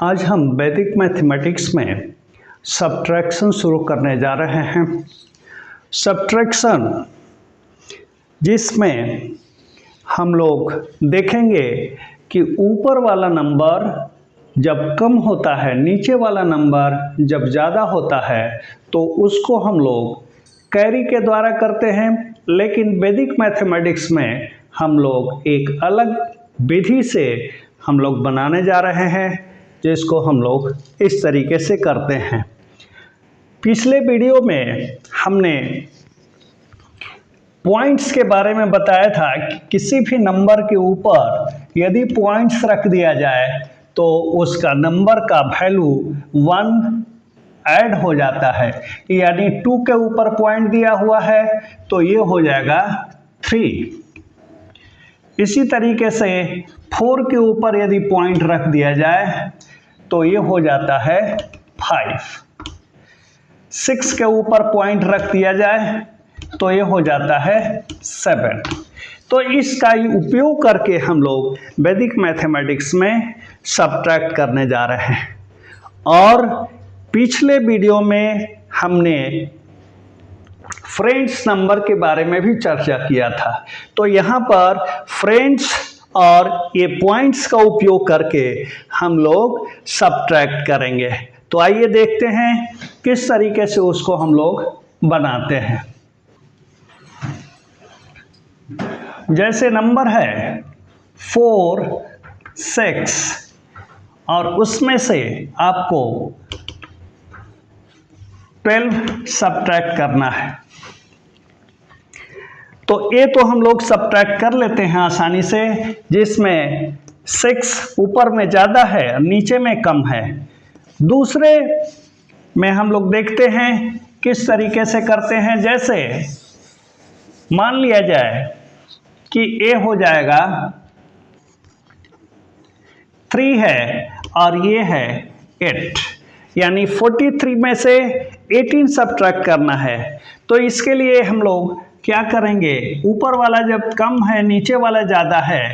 आज हम वैदिक मैथमेटिक्स में सब्ट्रैक्शन शुरू करने जा रहे हैं। सब्ट्रैक्शन जिसमें हम लोग देखेंगे कि ऊपर वाला नंबर जब कम होता है, नीचे वाला नंबर जब ज़्यादा होता है तो उसको हम लोग कैरी के द्वारा करते हैं। लेकिन वैदिक मैथमेटिक्स में हम लोग एक अलग विधि से हम लोग बनाने जा रहे हैं, जिसको हम लोग इस तरीके से करते हैं। पिछले वीडियो में हमने पॉइंट्स के बारे में बताया था कि किसी भी नंबर के ऊपर यदि पॉइंट्स रख दिया जाए तो उसका नंबर का वैल्यू 1 ऐड हो जाता है। यानी 2 के ऊपर पॉइंट दिया हुआ है तो ये हो जाएगा 3। इसी तरीके से 4 के ऊपर यदि पॉइंट रख दिया जाए तो ये हो जाता है 5। 6 के ऊपर पॉइंट रख दिया जाए तो ये हो जाता है 7। तो इसका ही उपयोग करके हम लोग वैदिक मैथमेटिक्स में सब्ट्रैक्ट करने जा रहे हैं। और पिछले वीडियो में हमने फ्रेंड्स नंबर के बारे में भी चर्चा किया था। तो यहाँ पर फ्रेंड्स और ये पॉइंट्स का उपयोग करके हम लोग सब्ट्रैक्ट करेंगे। तो आइए देखते हैं किस तरीके से उसको हम लोग बनाते हैं। जैसे नंबर है 4, 6 और उसमें से आपको 12 सब्ट्रैक्ट करना है। तो ये तो हम लोग सब्ट्रैक्ट कर लेते हैं आसानी से, जिसमें 6 ऊपर में ज़्यादा है और नीचे में कम है। दूसरे में हम लोग देखते हैं किस तरीके से करते हैं। जैसे मान लिया जाए कि ए हो जाएगा 3 है और ये है 8, यानी 43 में से 18 सब्ट्रैक्ट करना है। तो इसके लिए हम लोग क्या करेंगे, ऊपर वाला जब कम है नीचे वाला ज़्यादा है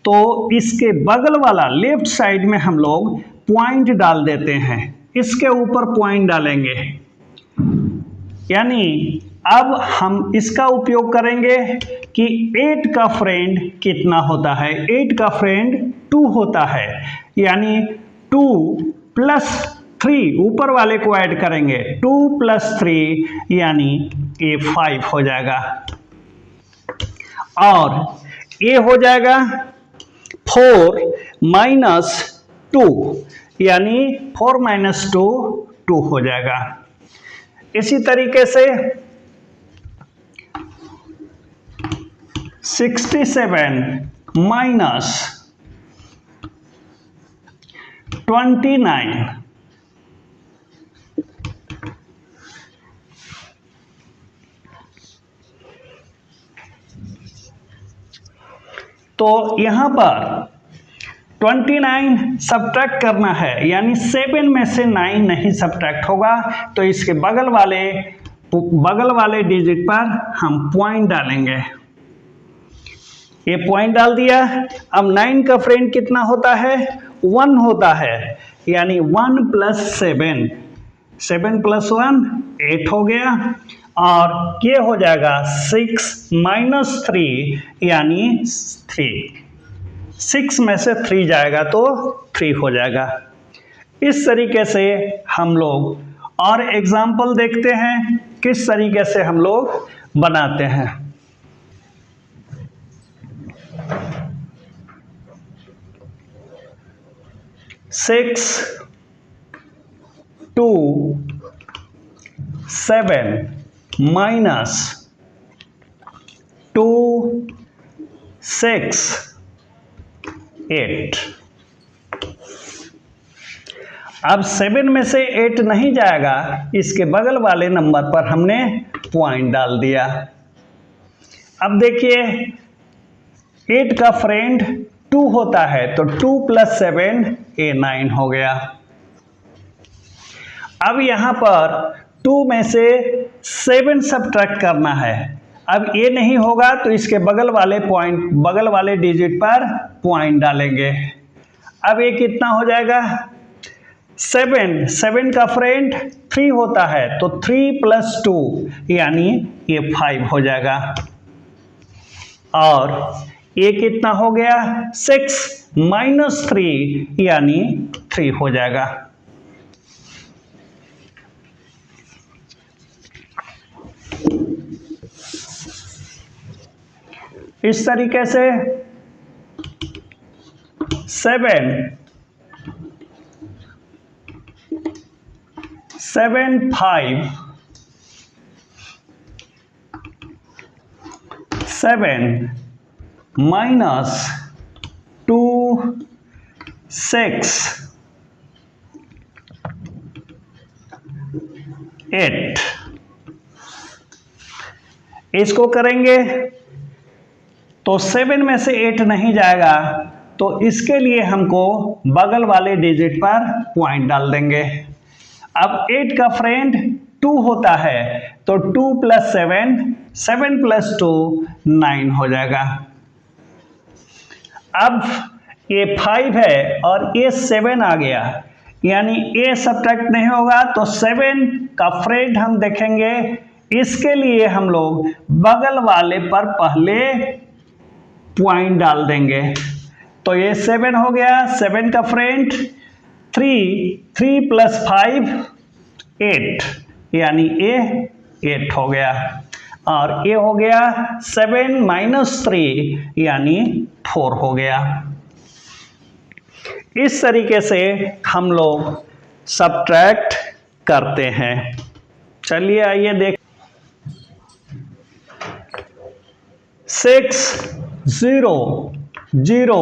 तो इसके बगल वाला लेफ्ट साइड में हम लोग पॉइंट डाल देते हैं। इसके ऊपर पॉइंट डालेंगे, यानी अब हम इसका उपयोग करेंगे कि 8 का फ्रेंड कितना होता है। 8 का फ्रेंड 2 होता है, यानी 2 प्लस 3 ऊपर वाले को ऐड करेंगे। 2 प्लस 3 यानी ये 5 हो जाएगा। और ये हो जाएगा 4 माइनस 2, यानी 4 माइनस 2 2 हो जाएगा। इसी तरीके से 67 माइनस 29 तो यहाँ पर 29 सब्ट्रैक्ट करना है, यानी 7 में से 9 नहीं सब्ट्रैक्ट होगा। तो इसके बगल वाले डिजिट पर हम पॉइंट डालेंगे। ये पॉइंट डाल दिया। अब 9 का फ्रेंड कितना होता है, 1 होता है, यानी 1 प्लस 7, 7 प्लस 1 8 हो गया। और ये हो जाएगा 6 माइनस 3, यानी 3। 6 में से 3 जाएगा तो 3 हो जाएगा। इस तरीके से हम लोग और एग्जाम्पल देखते हैं किस तरीके से हम लोग बनाते हैं। 6 2 7 माइनस 2 6 8। अब 7 में से 8 नहीं जाएगा, इसके बगल वाले नंबर पर हमने पॉइंट डाल दिया। अब देखिए 8 का फ्रेंड 2 होता है, तो 2 प्लस 7 ये 9 हो गया। अब यहाँ पर 2 में से 7 सब्ट्रैक्ट करना है। अब ये नहीं होगा तो इसके बगल वाले डिजिट पर पॉइंट डालेंगे। अब ये कितना हो जाएगा, 7 का फ्रेंड 3 होता है, तो 3 + 2 यानी ये 5 हो जाएगा। और ये कितना हो गया? 6 - 3 यानी 3 हो जाएगा। इस तरीके से 7 5 7 - 2 6 8 इसको करेंगे तो 7 में से 8 नहीं जाएगा, तो इसके लिए हमको बगल वाले डिजिट पर पॉइंट डाल देंगे। अब 8 का फ्रेंड 2 होता है, तो 2 + 7 7 + 2 9 हो जाएगा। अब ये 5 है और ये 7 आ गया, यानी ये सब्ट्रैक्ट नहीं होगा, तो 7 का फ्रेंड हम देखेंगे। इसके लिए हम लोग बगल वाले पर पहले पॉइंट डाल देंगे। तो ये 7 हो गया, 7 का फ्रेंड 3 + 5 8 यानी ये 8 हो गया। और ये हो गया 7 - 3 यानी 4 हो गया। इस तरीके से हम लोग सब्ट्रैक्ट करते हैं। चलिए आइए देख 6 0 0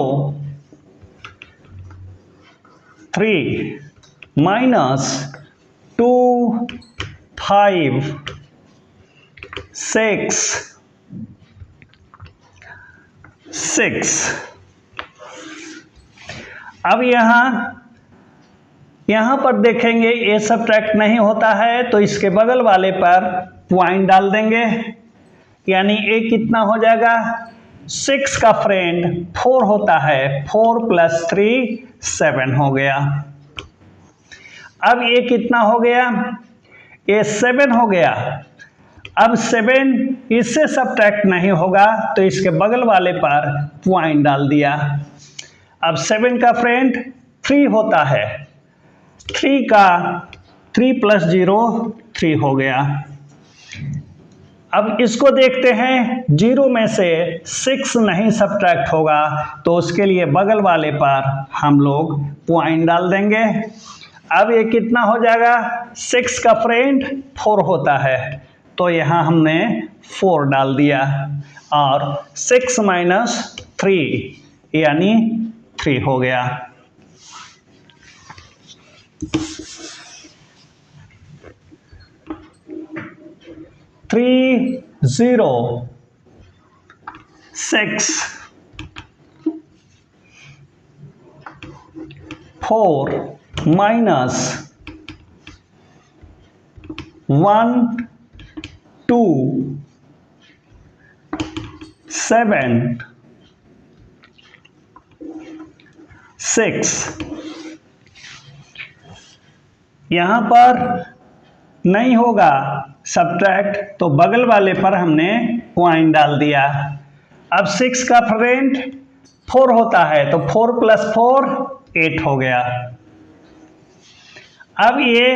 3 - 2 5 6 6। अब यहाँ पर देखेंगे ये सब्ट्रैक्ट नहीं होता है, तो इसके बगल वाले पर पॉइंट डाल देंगे, यानी ये कितना हो जाएगा? 6 का फ्रेंड 4 होता है, 4 + 3 7 हो गया। अब ये कितना हो गया? ये 7 हो गया। अब 7 इससे सब्ट्रैक्ट नहीं होगा, तो इसके बगल वाले पर पॉइंट डाल दिया। अब 7 का फ्रेंड 3 होता है, 3 + 0 3 हो गया। अब इसको देखते हैं, 0 में से 6 नहीं सब्ट्रैक्ट होगा, तो उसके लिए बगल वाले पर हम लोग पॉइंट डाल देंगे। अब ये कितना हो जाएगा? 6 का फ्रेंड 4 होता है, तो यहाँ हमने 4 डाल दिया। और 6 - 3 यानी 3 हो गया। 3 0 6 4 - 1 2 7 6। यहाँ पर नहीं होगा सब्ट्रैक्ट, तो बगल वाले पर हमने पॉइंट डाल दिया। अब 6 का फ्रेंड 4 होता है, तो 4 + 4 8 हो गया। अब ये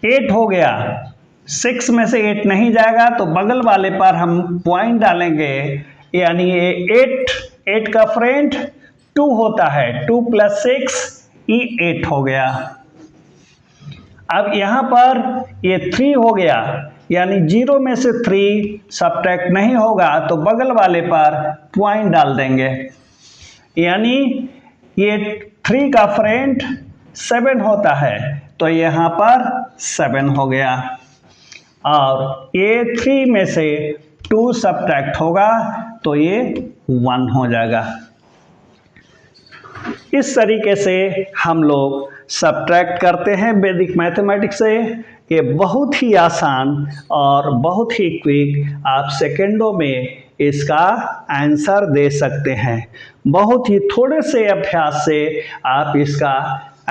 8 हो गया, 6 में से 8 नहीं जाएगा, तो बगल वाले पर हम पॉइंट डालेंगे, यानी ये 8 का फ्रेंड 2 होता है, 2 + 6 ये 8 हो गया। अब यहाँ पर ये 3 हो गया, यानी 0 में से 3 सब्ट्रैक्ट नहीं होगा, तो बगल वाले पर पॉइंट डाल देंगे, यानी ये 3 का फ्रेंड 7 होता है, तो यहाँ पर 7 हो गया। और ये 3 में से 2 सब्ट्रैक्ट होगा, तो ये 1 हो जाएगा। इस तरीके से हम लोग सब्ट्रैक्ट करते हैं वैदिक मैथमेटिक्स से। ये बहुत ही आसान और बहुत ही क्विक, आप सेकेंडों में इसका आंसर दे सकते हैं। बहुत ही थोड़े से अभ्यास से आप इसका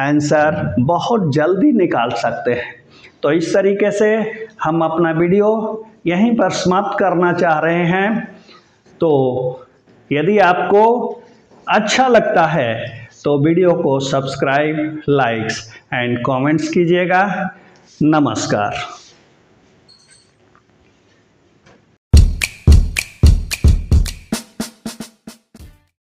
आंसर बहुत जल्दी निकाल सकते हैं। तो इस तरीके से हम अपना वीडियो यहीं पर समाप्त करना चाह रहे हैं। तो यदि आपको अच्छा लगता है तो वीडियो को सब्सक्राइब, लाइक्स एंड कमेंट्स कीजिएगा। नमस्कार।